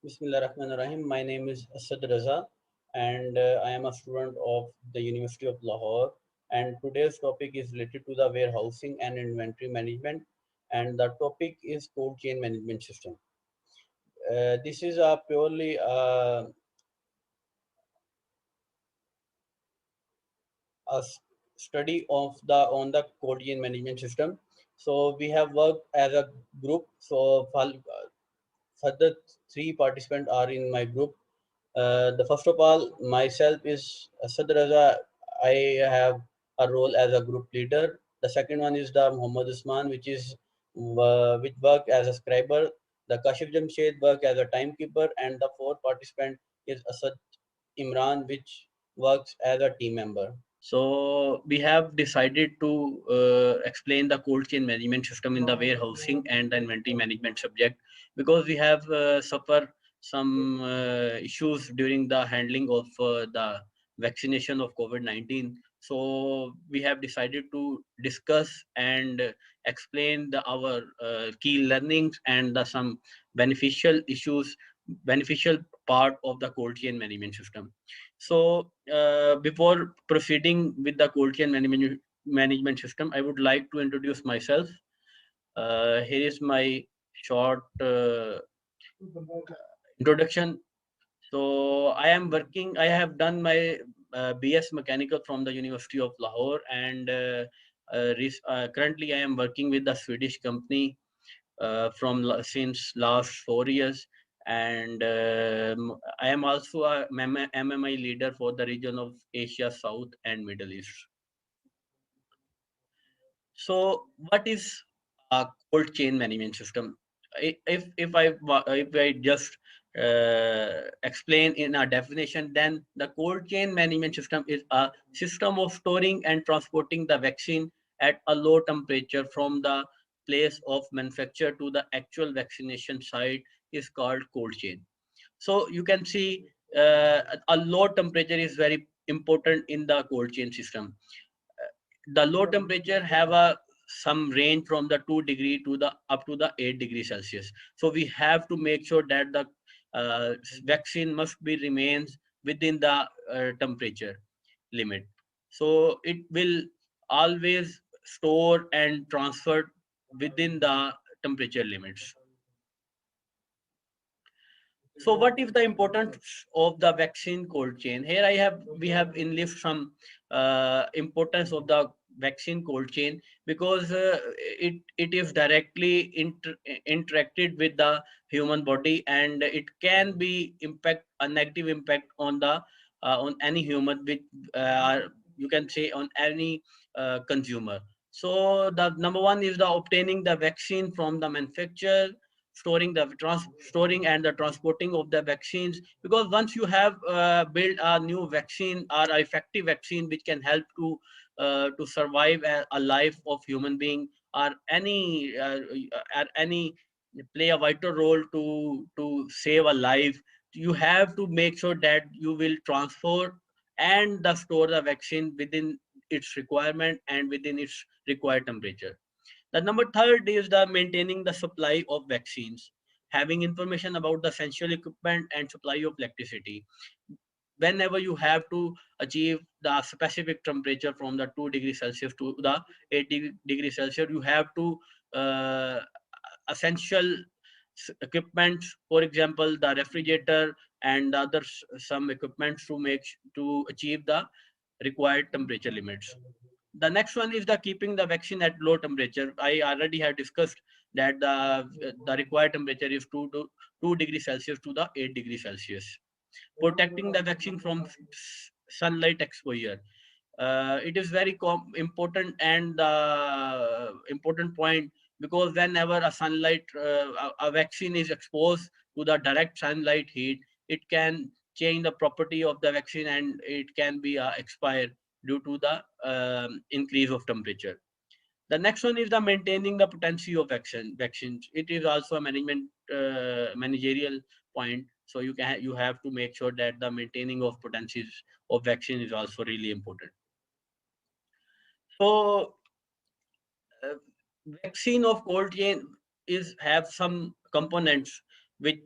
Bismillahirrahmanirrahim. My name is Asad Raza, and I am a student of the University of Lahore. And today's topic is related to the warehousing and inventory management, and the topic is cold chain management system. This is a purely a study of the on the cold chain management system. So we have worked as a group. So further three participants are in my group. The first of all, myself is Asad Raza. I have a role as a group leader. The second one is the Muhammad Usman, which work as a scriber. The Kashif Jamshed work as a timekeeper, and the fourth participant is Asad Imran, which works as a team member. So we have decided to explain the cold chain management system in the warehousing and the inventory management subject because we have suffered some issues during the handling of the vaccination of COVID-19. So we have decided to discuss and explain our key learnings and some beneficial issues, beneficial part of the cold chain management system. So, before proceeding with the cold chain management system, I would like to introduce myself. Here is my short introduction. So, I have done my BS Mechanical from the University of Lahore, and currently I am working with the Swedish company since last 4 years, and I am also a MMI leader for the region of Asia South and Middle East. So what is a cold chain management system? If I just explain in a definition, then the cold chain management system is a system of storing and transporting the vaccine at a low temperature from the place of manufacture to the actual vaccination site is called cold chain. So you can see a low temperature is very important in the cold chain system. The low temperature have a some range from the 2 degree to the up to the 8 degrees Celsius. So we have to make sure that the vaccine must be remains within the temperature limit. So it will always store and transfer within the temperature limits. So what is the importance of the vaccine cold chain? Here we have enlisted some importance of the vaccine cold chain because it is directly interacted with the human body, and it can be impact a negative impact on any human, which you can say on any consumer. So the number one is the obtaining the vaccine from the manufacturer, storing and the transporting of the vaccines, because once you have built a new vaccine or a effective vaccine which can help to survive a life of human being, or any play a vital role to save a life, you have to make sure that you will transport and the store the vaccine within its requirement and within its required temperature. The number third is the maintaining the supply of vaccines, having information about the essential equipment and supply of electricity. Whenever you have to achieve the specific temperature from the 2 degrees Celsius to the 8 degrees Celsius, you have to uh, essential equipment, for example, the refrigerator and the other some equipment to achieve the required temperature limits. The next one is the keeping the vaccine at low temperature. I already have discussed that the required temperature is 2 degrees Celsius to the 8 degrees Celsius. Protecting the vaccine from sunlight exposure. It is very important, and the important point, because whenever a vaccine is exposed to the direct sunlight heat, it can change the property of the vaccine and it can be expired due to the increase of temperature. The next one is the maintaining the potency of vaccines. It is also a managerial point. So you have to make sure that the maintaining of potencies of vaccine is also really important. So uh, vaccine of cold chain is have some components which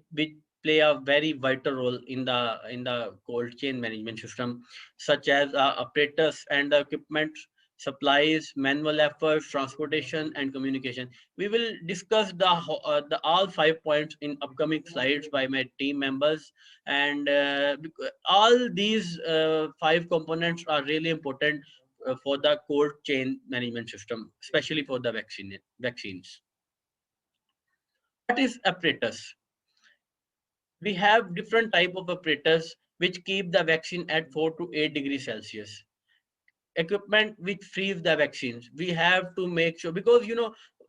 play a very vital role in the cold chain management system, such as apparatus and the equipment, supplies, manual efforts, transportation, and communication. We will discuss the all 5 points in upcoming slides by my team members, and all these 5 components are really important for the cold chain management system, especially for the vaccines. What is apparatus? We have different type of apparatus which keep the vaccine at 4 to 8 degrees Celsius. Equipment which freeze the vaccines. We have to make sure, because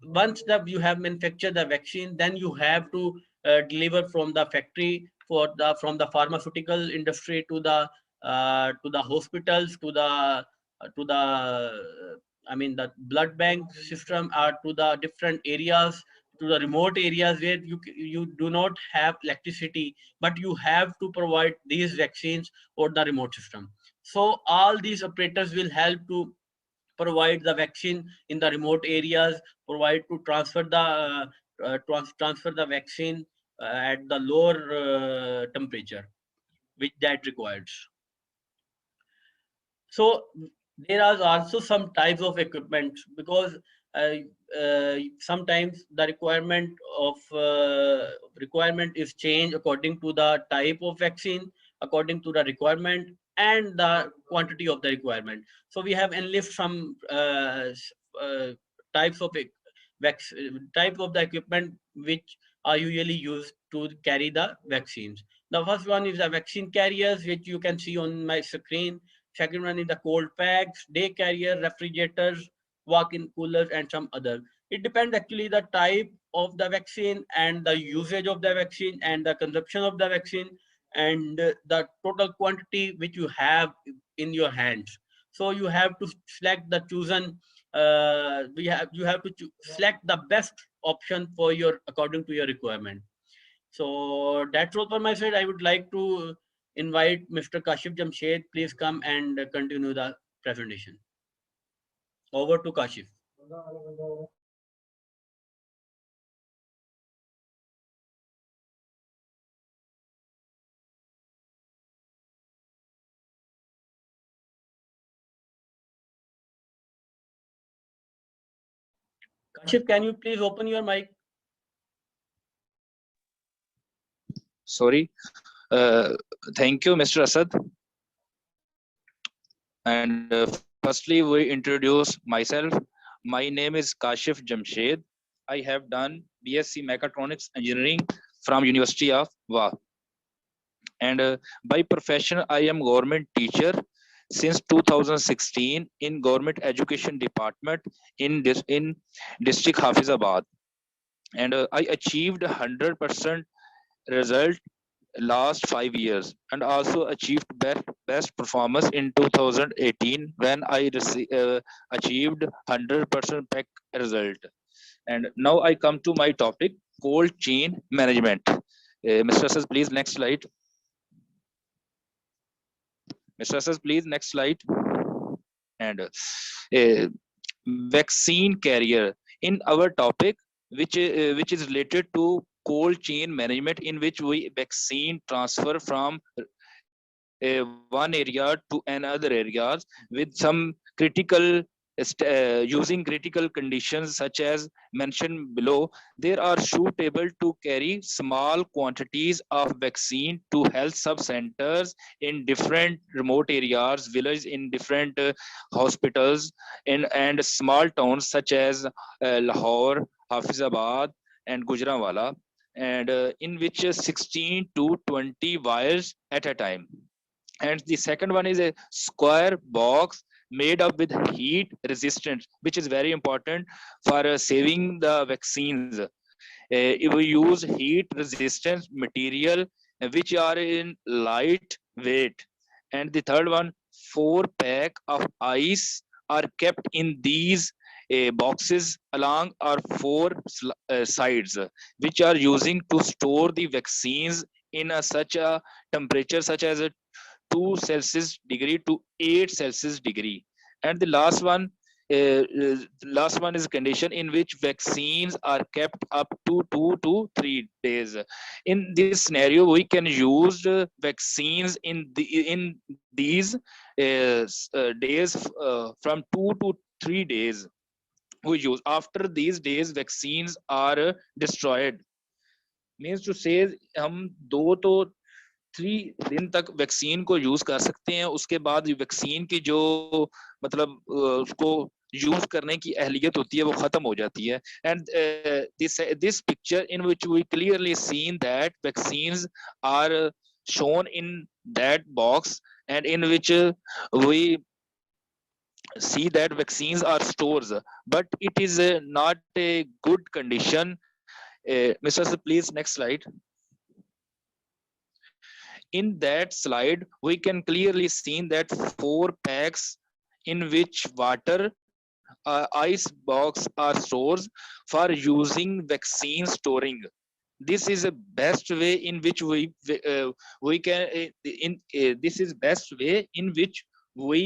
once that you have manufactured the vaccine, then you have to deliver from the factory, from the pharmaceutical industry to the hospitals, to the the blood bank system, or to the different areas, to the remote areas where you do not have electricity, but you have to provide these vaccines for the remote system. So all these operators will help to provide the vaccine in the remote areas, provide to transfer the transfer the vaccine at the lower temperature which that requires. So there are also some types of equipment, because uh, sometimes the requirement is changed according to the type of vaccine, according to the requirement and the quantity of the requirement. So we have enlist some types of types of the equipment which are usually used to carry the vaccines. The first one is the vaccine carriers, which you can see on my screen. Second one is the cold packs, day carrier, refrigerators, walk-in coolers, and some other. It depends actually the type of the vaccine and the usage of the vaccine and the consumption of the vaccine, and the total quantity which you have in your hands. So you have to select the chosen. You have to select the best option for your according to your requirement. So that's all from my side. I would like to invite Mr. Kashif Jamshed. Please come and continue the presentation. Over to Kashif. Kashif, can you please open your mic? Sorry. Thank you, Mr. Asad. And firstly, we introduce myself. My name is Kashif Jamshed. I have done BSc Mechatronics Engineering from University of WA. And by profession, I am government teacher since 2016 in Government Education Department in District Hafizabad. And I achieved 100% result last 5 years, and also achieved best performance in 2018 when I achieved 100% PEC result. And now I come to my topic, cold chain management. Mr. Asas, please next slide. Mr. Asas, please next slide. And vaccine carrier in our topic, which is related to cold chain management, in which we vaccine transfer from one area to another areas with some critical using critical conditions such as mentioned below. There are suitable to carry small quantities of vaccine to health sub centers in different remote areas, villages, in different hospitals, and small towns such as Lahore, Hafizabad, and Gujranwala, and in which 16 to 20 wires at a time. And the second one is a square box made up with heat resistant, which is very important for saving the vaccines. If we use heat resistant material which are in light weight. And the third one, 4 pack of ice are kept in these boxes along our sides, which are using to store the vaccines in such a temperature such as a 2 Celsius degree to 8 Celsius degree. And the last one, last one is condition in which vaccines are kept up to 2 to 3 days. In this scenario, we can use vaccines in these days from 2 to 3 days. We use after these days vaccines are destroyed. Means to say ہم 2 to 3 दिन تک vaccine کو use کر سکتے ہیں. اس کے بعد vaccine کی جو مطلب اس کو یوز کرنے کی اہلیت ہوتی ہے وہ ختم ہو جاتی ہے. And this picture in which we clearly seen that vaccines are shown in that box, and in which we see that vaccines are stores, but it is not a good condition. Mr. Sir, please next slide. In that slide we can clearly see that 4 packs in which water ice box are stores for using vaccine storing. This is a best way in which we can this is best way in which we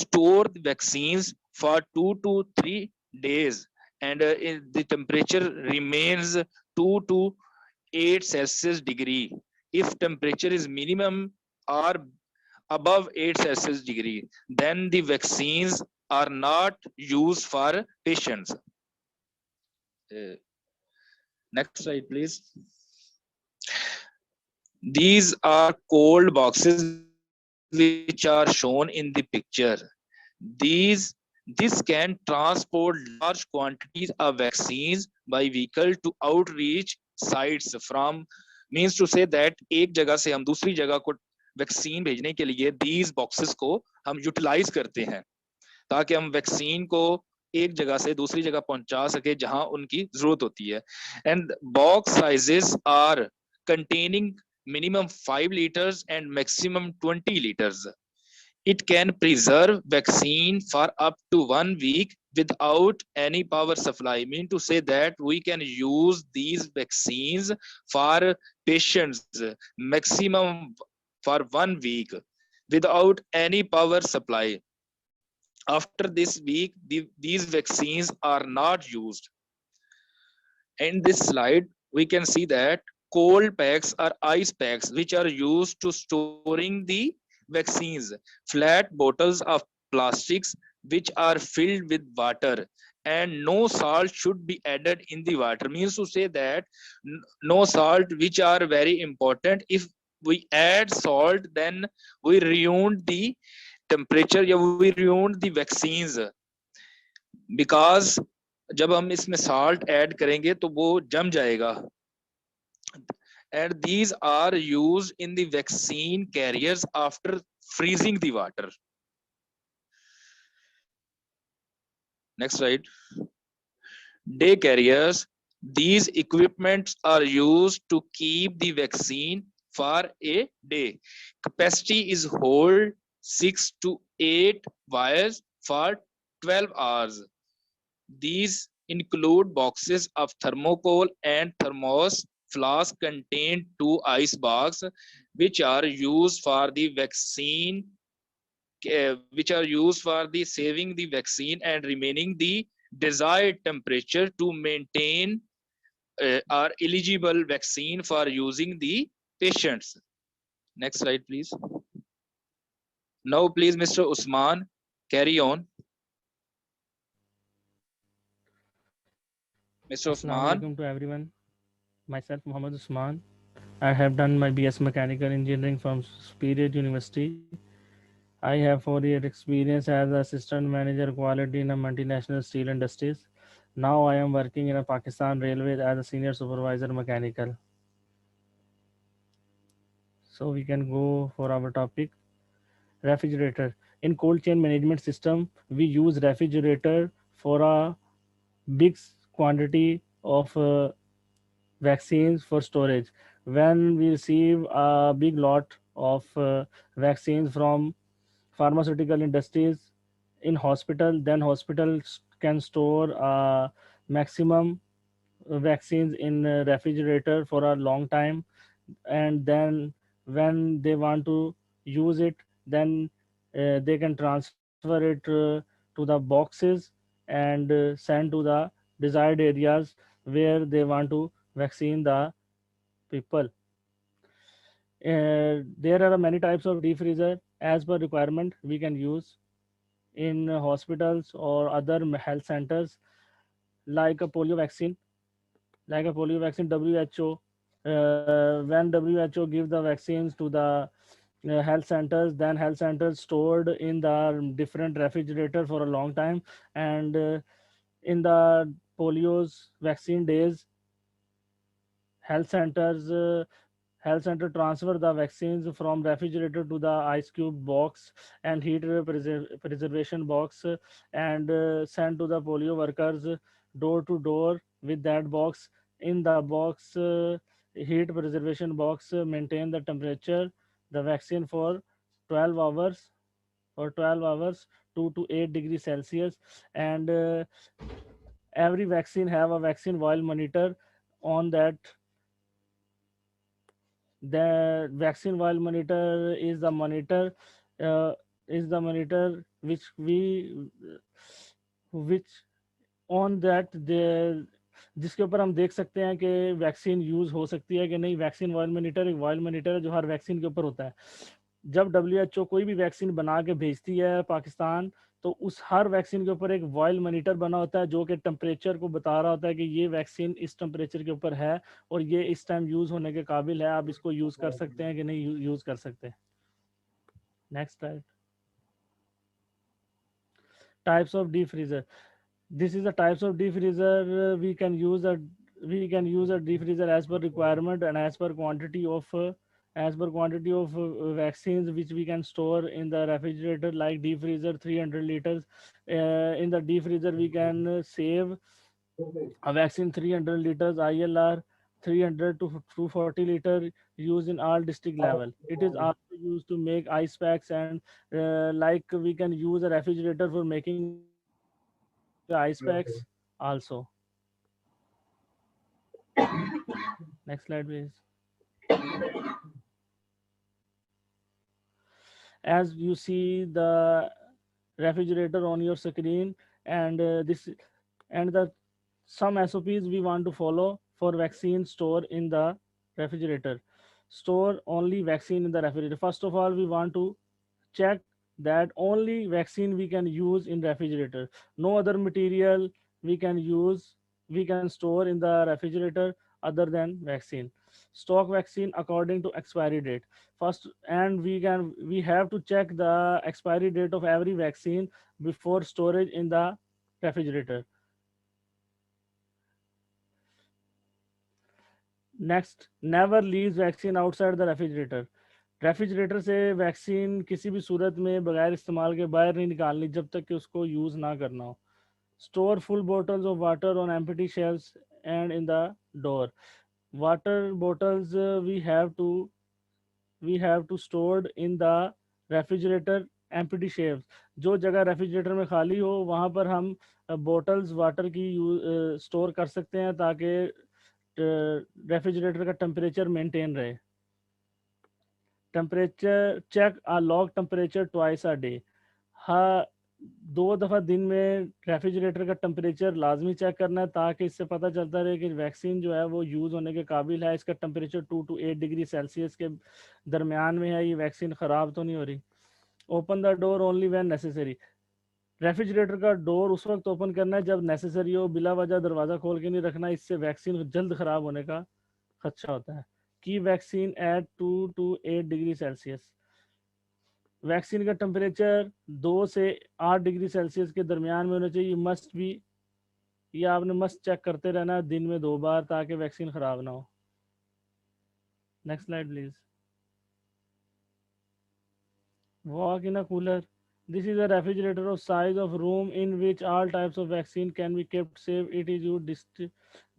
store the vaccines for 2 to 3 days, and the temperature remains 2 to 8 Celsius degree. If temperature is minimum or above 8 Celsius degree, then the vaccines are not used for patients. Next slide, please. These are cold boxes which are shown in the picture. This can transport large quantities of vaccines by vehicle to outreach sites from, means to say that ایک جگہ سے ہم دوسری جگہ کو vaccine بھیجنے کے لیے these boxes کو ہم یوٹیلائز کرتے ہیں تاکہ ہم ویکسین کو ایک جگہ سے دوسری جگہ پہنچا سکے جہاں ان کی ضرورت ہوتی ہے. And box sizes are containing minimum 5 liters and maximum 20 liters. It can preserve vaccine for up to 1 week without any power supply. Mean to say that we can use these vaccines for patients maximum for 1 week without any power supply. After this week, these vaccines are not used. In this slide, we can see that cold packs or ice packs which are used to storing the vaccines. Flat bottles of plastics which are filled with water, and no salt should be added in the water. Means to say that no salt, which are very important. If we add salt, then we ruin the temperature, یا we ruin the vaccines, because جب ہم اس میں salt add کریں گے تو وہ جم جائے گا. And these are used in the vaccine carriers after freezing the water. Next slide. Day carriers. These equipments are used to keep the vaccine for a day. Capacity is hold 6 to 8 vials for 12 hours. These include boxes of thermocol and thermos flask contain 2 ice bags which are used for the vaccine, which are used for the saving the vaccine and remaining the desired temperature to maintain are eligible vaccine for using the patients. Next slide, please. Now please Mr. Usman carry on. Mr. Usman. Assalamu alaikum to everyone. Myself Muhammad Usman. I have done my BS Mechanical Engineering from Superior University. I have 4 year experience as Assistant Manager Quality in a multinational steel industries. Now I am working in a Pakistan Railways as a Senior Supervisor Mechanical. So we can go for our topic. Refrigerator. In cold chain management system, we use refrigerator for a big quantity of vaccines for storage. When we receive a big lot of vaccines from pharmaceutical industries in hospital, then hospitals can store maximum vaccines in refrigerator for a long time, and then when they want to use it, then they can transfer it to the boxes and sent to the desired areas where they want to vaccine the people. There are many types of deep freezer. As per requirement, we can use in hospitals or other health centers, like a polio vaccine. Like a polio vaccine, WHO, when WHO give the vaccines to the health centers, then health centers stored in the different refrigerator for a long time, and in the polio's vaccine days, health centers health center transfer the vaccines from refrigerator to the ice cube box and heat preservation box, and send to the polio workers door to door with that box. In the box, heat preservation box maintain the temperature the vaccine for 12 hours, 12 hours, 2 to 8 degrees Celsius, and every vaccine have a vaccine vial monitor on that. The vaccine vial monitor uh, is the monitor which on that the जिसके ऊपर हम देख सकते हैं कि vaccine use हो सकती है कि नहीं. वैक्सीन वायल मॉनिटर एक वायल मॉनिटर है जो हर वैक्सीन के ऊपर होता है. जब WHO कोई भी वैक्सीन बना के भेजती है पाकिस्तान, तो उस हर वैक्सीन के ऊपर एक वायल मॉनिटर बना होता है जो कि टेम्परेचर को बता रहा होता है कि ये वैक्सीन इस टेम्परेचर के ऊपर है और ये इस टाइम यूज होने के काबिल है, आप इसको यूज कर सकते हैं कि नहीं यूज कर सकते. Next slide. Types of deep freezer. This is the types of deep freezer. We can use a deep freezer as per requirement and as per quantity of vaccines which we can store in the refrigerator, like deep freezer 300 liters. In the deep freezer we can save a vaccine 300 liters ILR 300 to 240 liter, used in all district level. It is also used to make ice packs, and like we can use a refrigerator for making ice packs also. Next slide, please. As you see the refrigerator on your screen, and this and the some SOPs we want to follow for vaccine store in the refrigerator. Store only vaccine in the refrigerator. First of all, we want to check that only vaccine we can use in refrigerator. No other material we can use, we can store in the refrigerator other than vaccine. Stock vaccine according to expiry date first, and we have to check the expiry date of every vaccine before storage in the refrigerator. Next, never leaves vaccine outside the refrigerator. Refrigerator से vaccine किसी भी सूरत में बगैर इस्तेमाल के बाहर नहीं निकालनी जब तक कि उसको यूज़ ना करना हो. Store full bottles of water on empty shelves and in the door. Water bottles we have to stored in the refrigerator empty shelves. जो जगह रेफ्रिजरेटर में खाली हो वहाँ पर हम बोटल्स वाटर की स्टोर कर सकते हैं ताकि रेफ्रिजरेटर का टेम्परेचर मेंटेन रहे. टेम्परेचर चेक आ log temperature twice a day. हाँ, 2 दफ़ा दिन में रेफ्रिजरेटर का टेम्परेचर लाजमी चेक करना है ताकि इससे पता चलता रहे कि वैक्सीन जो है वो यूज़ होने के काबिल है. इसका टेम्परेचर 2 to 8 डिग्री सेल्सियस के दरमियान में है. ये वैक्सीन ख़राब तो नहीं हो रही. Open the door only when necessary. Refrigerator का डोर उस वक्त ओपन करना है जब नेसेसरी हो. बिला वजह दरवाज़ा खोल के नहीं रखना, इससे वैक्सीन जल्द ख़राब होने का खदशा होता है. की vaccine eight 2 to 8 degree Celsius. Vaccine का टेम्परेचर 2 से 8 डिग्री सेल्सियस के दरमियान में होना चाहिए. मस्ट भी, ये आपने मस्ट चेक करते रहना है दिन में 2 बार ताकि वैक्सीन ख़राब ना हो. Next slide please. Walk in a cooler. This is a refrigerator of size of room in which all types of vaccine can be kept safe. It is used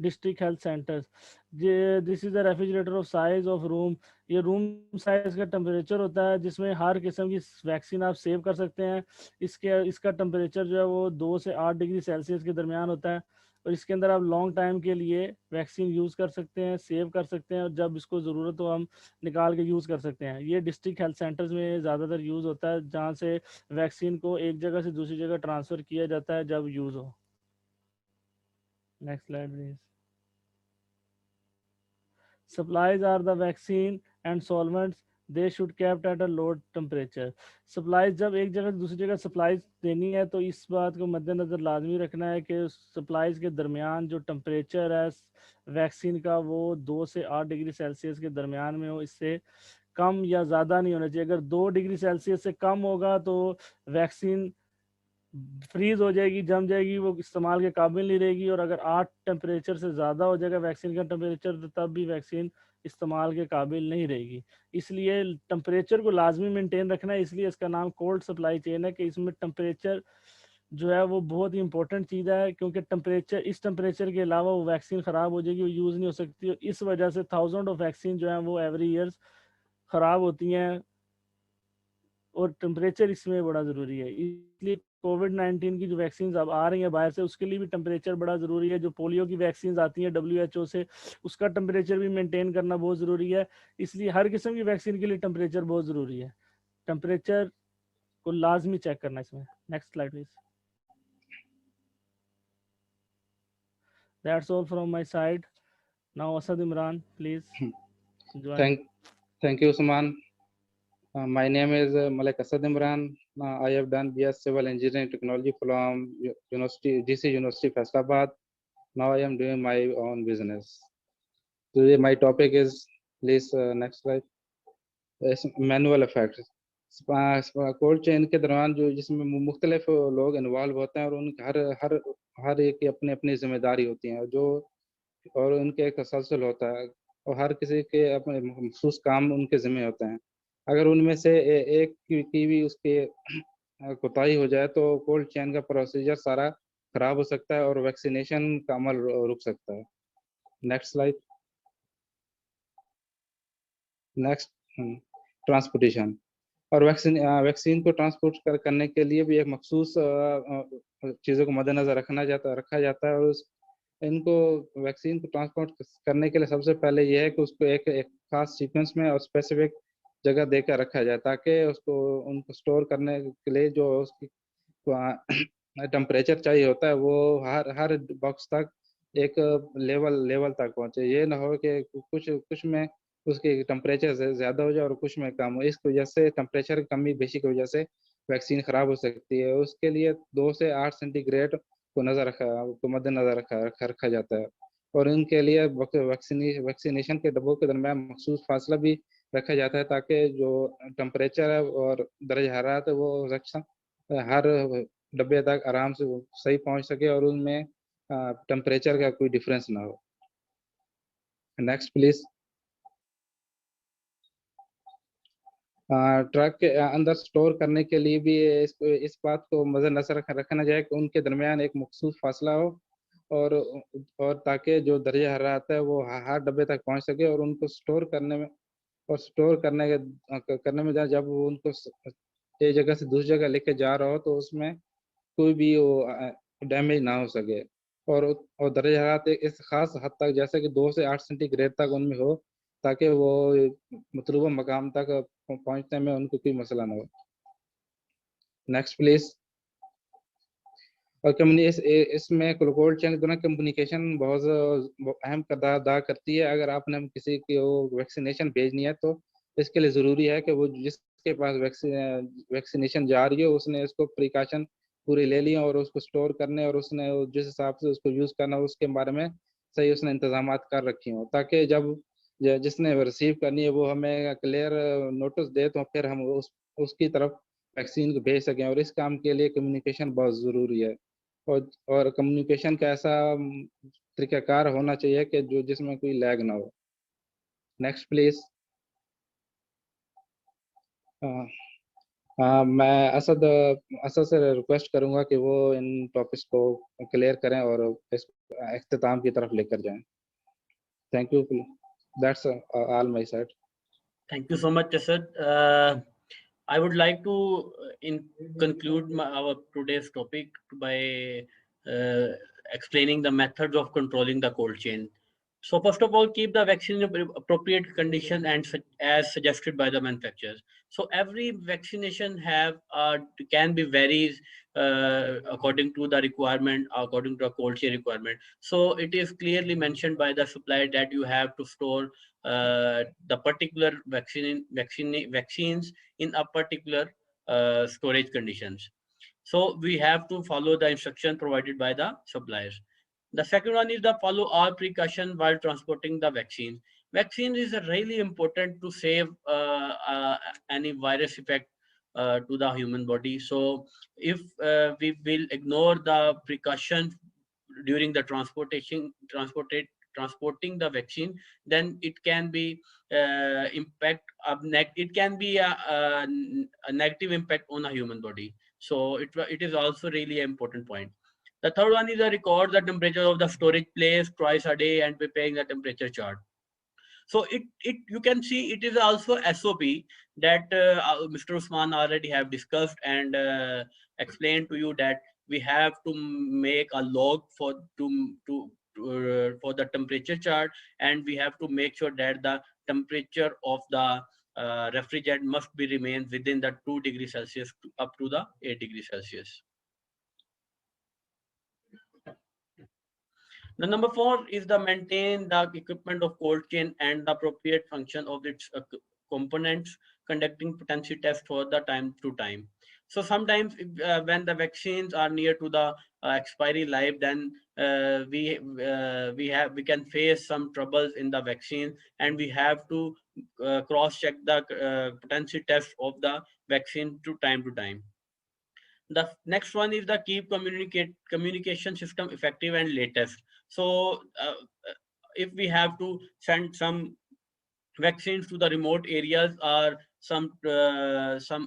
district health centers. This is a refrigerator of size of room. ये room size का temperature होता है जिसमें हर किस्म की vaccine आप save कर सकते हैं. इसका टेम्परेचर जो है वो 2 से 8 डिग्री सेल्सियस के दरमियान होता है और इसके अंदर आप लॉन्ग टाइम के लिए वैक्सीन यूज़ कर सकते हैं, सेव कर सकते हैं और जब इसको ज़रूरत हो हम निकाल के यूज़ कर सकते हैं. ये डिस्ट्रिक्ट हेल्थ सेंटर्स में ज़्यादातर यूज़ होता है जहाँ से वैक्सीन को एक जगह से दूसरी जगह ट्रांसफ़र किया जाता है जब यूज़ हो. Next slide, please. Supplies are the vaccine and solvents. They should kept at a low temperature. Supplies जब एक जगह से दूसरी जगह supplies देनी है तो इस बात को मद्देनजर लाजमी रखना है कि supplies के दरमियान जो temperature है वैक्सीन का वो 2 से 8 डिग्री सेल्सियस के दरमियान में हो, इससे कम या ज़्यादा नहीं होना चाहिए. अगर 2 डिग्री सेल्सियस से कम होगा तो वैक्सीन फ्रीज हो जाएगी, जम जाएगी, वो इस्तेमाल के काबिल नहीं रहेगी. और अगर 8 टेम्परेचर से ज़्यादा हो जाएगा वैक्सीन का टेम्परेचर तो तब भी वैक्सीन इस्तेमाल के काबिल नहीं रहेगी. इसलिए टेम्परेचर को लाजमी मेंटेन रखना है. इसलिए इसका नाम कोल्ड सप्लाई चेन है कि इसमें टेम्परेचर जो है वो बहुत ही इंपॉर्टेंट चीज़ है, क्योंकि टेम्परेचर इस टेम्परेचर के अलावा वो वैक्सीन ख़राब हो जाएगी, वो यूज़ नहीं हो सकती. इस वजह से थाउजेंड ऑफ वैक्सीन जो है वो एवरी ईयर्स ख़राब होती हैं और टेम्परेचर इसमें बड़ा ज़रूरी है. इसलिए कोविड-19 की जो वैक्सीन अब आ रही हैं बाहर से उसके लिए भी टेम्परेचर बड़ा ज़रूरी है. जो पोलियो की वैक्सीन आती हैं WHO से उसका टेम्परेचर भी मेंटेन करना बहुत ज़रूरी है. इसलिए हर किस्म की वैक्सीन के लिए टेम्परेचर बहुत ज़रूरी है. टेम्परेचर को लाजमी चेक करना इसमें. Next slide please. That's all from my side. Now Asad Imran, please join. Thank you, Usman. My name is Malik Asad Imran. I have done BS Civil Engineering Technology from DC University, Faisalabad. Now I am doing my own business. Today my topic is, please next slide, manual effects. Cold chain के दौरान जो जिसमें मुख्तलिफ लोग involve होते हैं और उनके हर एक की अपनी अपनी जिम्मेदारी होती है और उनके एक तसलसल होता है और हर किसी के अपने मखसूस काम उनके ज़िम्मे होते हैं. अगर उनमें से एक की भी उसके कोताही हो जाए तो कोल्ड चेन का प्रोसीजर सारा खराब हो सकता है और वैक्सीनेशन का अमल रुक सकता है. Next slide. Next transportation. और वैक्सीन को ट्रांसपोर्ट करने के लिए भी एक मखसूस चीज़ों को मद्देनजर रखा जाता है और इनको वैक्सीन को ट्रांसपोर्ट करने के लिए सबसे पहले यह है कि उसको एक खास सीक्वेंस में और स्पेसिफिक जगह देकर रखा जाए ताकि उनको स्टोर करने के लिए जो उसकी टेम्परेचर चाहिए होता है वो हर बॉक्स तक एक लेवल तक पहुंचे. ये ना हो कि कुछ में उसकी टेम्परेचर ज़्यादा हो जाए और कुछ में कम हो. इस वजह से टेम्परेचर कमी बेशी की वजह से वैक्सीन ख़राब हो सकती है. उसके लिए 2 से 8 सेंटीग्रेड को मद्देनजर रखा जाता है और इनके लिए वैक्सीनेशन के डब्बों के दरमियान मखसूस फासला भी रखा जाता है ताकि जो टेम्परेचर है और दर्जा हरारत है वो हर डब्बे तक आराम से सही पहुंच सके और उनमें टेम्परेचर का कोई डिफरेंस ना हो. Next please. ट्रक के अंदर स्टोर करने के लिए भी इस बात को मद्देनजर रखना चाहिए कि उनके दरमियान एक मखसूस फासला हो और ताकि जो दर्जा हरारत है वो हर डब्बे तक पहुंच सके और उनको स्टोर करने में जब वो उनको एक जगह से दूसरी जगह लेके जा रहा हो तो उसमें कोई भी डैमेज ना हो सके और दर्जा हरारत इस खास हद तक जैसे कि 2 से 8 सेंटीग्रेड तक उनमें हो ताकि वो मतलूबा मकाम तक पहुंचने में उनको कोई मसला ना हो. Next please. और इसमें कोल्ड चेन के दौरान कम्युनिकेशन बहुत अहम किरदार अदा करती है. अगर आपने किसी को वैक्सीनेशन भेजनी है तो इसके लिए ज़रूरी है कि वो जिसके पास वैक्सीनेशन जा रही हो उसने इसको प्रिकॉशन पूरी ले ली और उसको स्टोर करने और उसने जिस हिसाब से उसको यूज़ करना उसके बारे में सही उसने इंतजाम कर रखी हो ताकि जब जिसने रिसीव करनी है वो हमें क्लियर नोटिस दे तो फिर हम उसकी तरफ वैक्सीन को भेज सकें. और इस काम के लिए कम्युनिकेशन बहुत ज़रूरी है और कम्युनिकेशन का ऐसा तरीक़ाकार होना चाहिए कि जिसमें कोई लैग ना हो. Next please. मैं असद से रिक्वेस्ट करूंगा कि वो इन टॉपिक्स को क्लियर करें और इस इख्तिताम की तरफ लेकर जाएं. Thank you. That's all my side. Thank you so much, Asad. I would like to conclude our today's topic by explaining the methods of controlling the cold chain. So first of all, keep the vaccine in appropriate condition and as suggested by the manufacturers. So every vaccination have can be varies according to the requirement, according to the cold chain requirement. So it is clearly mentioned by the supplier that you have to store the particular vaccines in a particular storage conditions. So we have to follow the instruction provided by the suppliers. The second one is the follow all precaution while transporting the vaccine. Vaccine is really important to save any virus effect to the human body. So if we will ignore the precaution during the transporting the vaccine, then it can be it can be a negative impact on a human body. So it is also really an important point. The third one is a record the temperature of the storage place twice a day and preparing the temperature chart. So it you can see it is also SOP that Mr. Usman already have discussed and explained to you that we have to make a log for the temperature chart, and we have to make sure that the temperature of the refrigerant must be remain within the 2 degrees Celsius up to the 8 degrees Celsius. The number 4 is the maintain the equipment of cold chain and the appropriate function of its components, conducting potency tests for the time to time. So sometimes when the vaccines are near to the expiry life, then we can face some troubles in the vaccine, and we have to cross check the potency test of the vaccine to time. The next one is the keep communication system effective and latest. So if we have to send some vaccines to the remote areas or some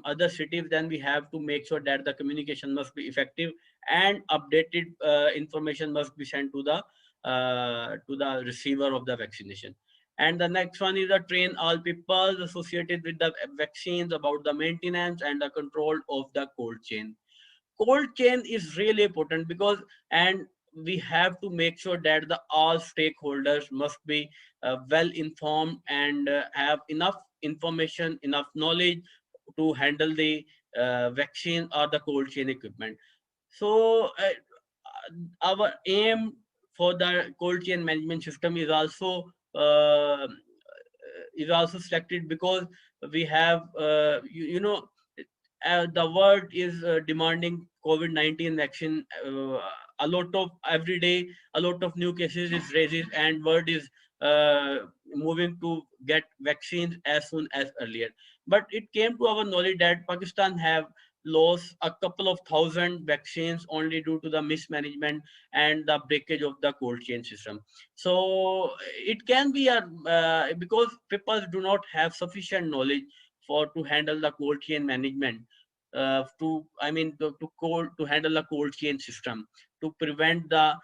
other cities, then we have to make sure that the communication must be effective and updated information must be sent to the receiver of the vaccination. And the next one is the train all people associated with the vaccines about the maintenance and the control of the cold chain. Cold chain is really important because, and we have to make sure that the all stakeholders must be well informed and have enough information, enough knowledge to handle the vaccine or the cold chain equipment. So our aim for the cold chain management system is also selected because we have you know the world is demanding COVID-19 vaccine. A lot of every day, a lot of new cases is raised, and world is moving to get vaccines as soon as earlier. But it came to our knowledge that Pakistan have lost a couple of thousand vaccines only due to the mismanagement and the breakage of the cold chain system. So it can be a because people do not have sufficient knowledge for to handle the cold chain management to handle the cold chain system to prevent the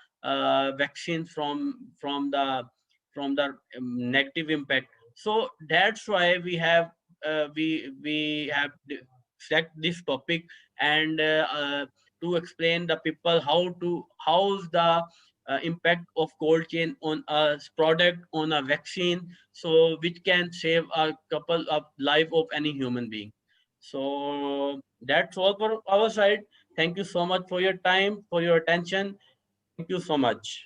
vaccine from the negative impact. So that's why we have select this topic and to explain the people how's the impact of cold chain on a product, on a vaccine, so which can save a couple of life of any human being. So that's all for our side. Thank you so much for your time, for your attention. Thank you so much.